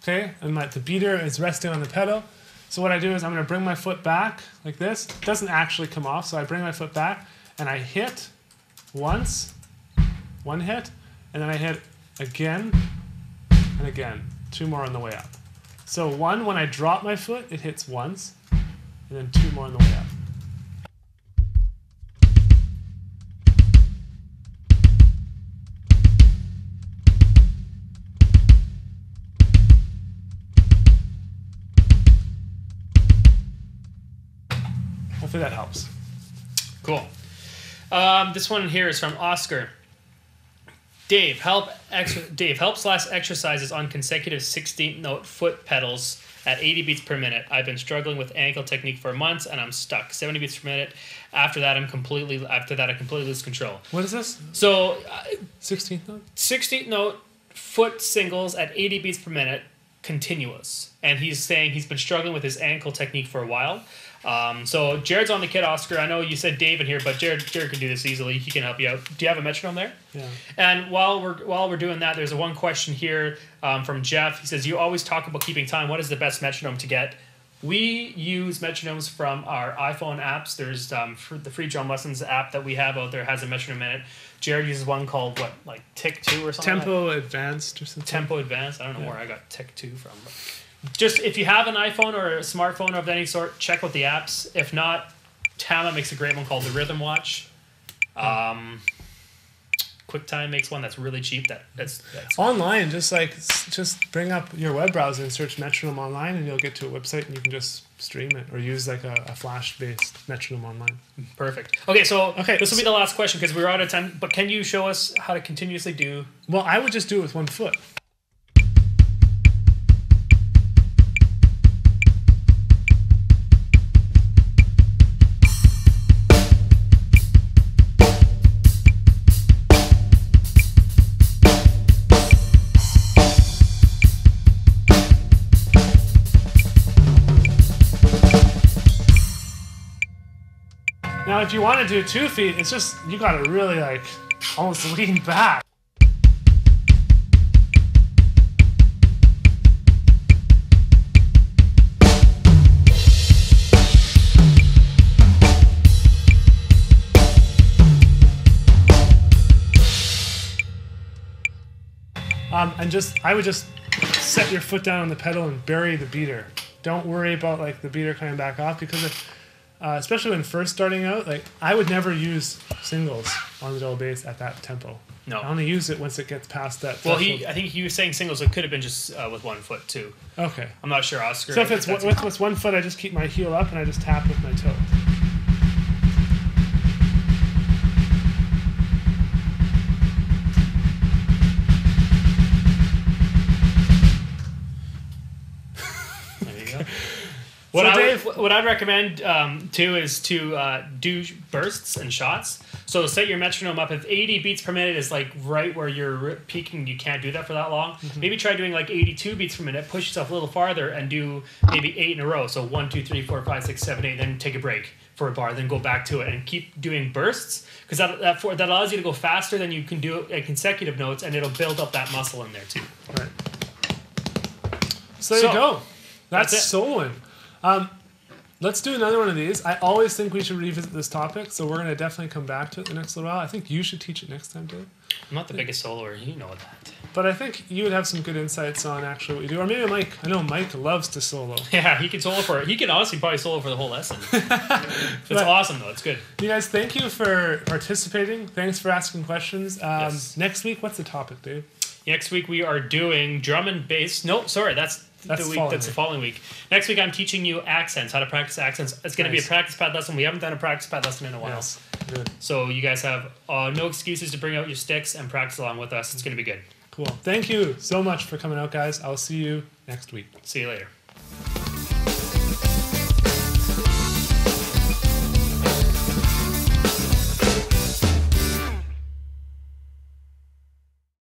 Okay. And the beater is resting on the pedal. So what I do is I'm going to bring my foot back like this. It doesn't actually come off, so I bring my foot back and I hit once, 1 hit, and then I hit again and again, 2 more on the way up. So 1, when I drop my foot, it hits once, and then 2 more on the way up. Hopefully that helps. Cool. This one here is from Oscar. Dave, help slash exercises on consecutive 16th note foot pedals at 80 beats per minute. I've been struggling with ankle technique for months and I'm stuck. 70 beats per minute. After that, I completely lose control. What is this? So 16th note? 16th note foot singles at 80 beats per minute, continuous. And he's saying he's been struggling with his ankle technique for a while. So Jared's on the kit, Oscar. I know you said Dave in here, but Jared can do this easily. He can help you out. Do you have a metronome there? Yeah. And while we're doing that, there's one question here from Jeff. He says, you always talk about keeping time. What is the best metronome to get? We use metronomes from our iPhone apps. There's the free drum lessons app that we have out there has a metronome in it. Jared uses one called Tick 2 or something. Tempo Advanced or something. Tempo Advanced. I don't know where I got Tick 2 from. But just if you have an iPhone or a smartphone of any sort, check out the apps. If not, Tama makes a great one called the Rhythm Watch. QuickTime makes one that's really cheap. That's online. Just bring up your web browser and search metronome online, and you'll get to a website, and you can just stream it or use a flash-based metronome online. Perfect. Okay, this will be the last question because we're out of time. But can you show us how to continuously do? Well, I would just do it with 1 foot. Now, if you want to do 2 feet, it's just, you got to really almost lean back. I would just set your foot down on the pedal and bury the beater. Don't worry about like the beater coming back off because especially when first starting out, like I would never use singles on the double bass at that tempo. No. I only use it once it gets past that. Well, threshold. I think he was saying singles. It could have been just with 1 foot too. Okay. I'm not sure, Oscar. So if it's with 1 foot, I just keep my heel up and I just tap with my toe. What I'd recommend too is to do bursts and shots. So set your metronome up. If 80 beats per minute is like right where you're peaking, you can't do that for that long. Mm-hmm. Maybe try doing like 82 beats per minute. Push yourself a little farther and do maybe 8 in a row. So 1, 2, 3, 4, 5, 6, 7, 8. Then take a break for a bar. Then go back to it and keep doing bursts because that allows you to go faster than you can do it at consecutive notes, and it'll build up that muscle in there too. Right. So there you go. That's soloing. Let's do another one of these. I always think we should revisit this topic, so we're going to definitely come back to it the next little while. I think you should teach it next time, Dave. I'm not the biggest soloer, you know that. But I think you would have some good insights on actually what you do. Or maybe Mike. I know Mike loves to solo. Yeah, he can solo for it. He can honestly probably solo for the whole lesson. It's awesome, though. It's good. You guys, thank you for participating. Thanks for asking questions. Yes. Next week, what's the topic, Dave? Next week, we are doing drum and bass. No, sorry, that's the following week. Next week, I'm teaching you accents, how to practice accents. It's going to be a practice pad lesson. We haven't done a practice pad lesson in a while. Yes. Good. So you guys have no excuses to bring out your sticks and practice along with us. It's going to be good. Cool. Thank you so much for coming out, guys. I'll see you next week. See you later.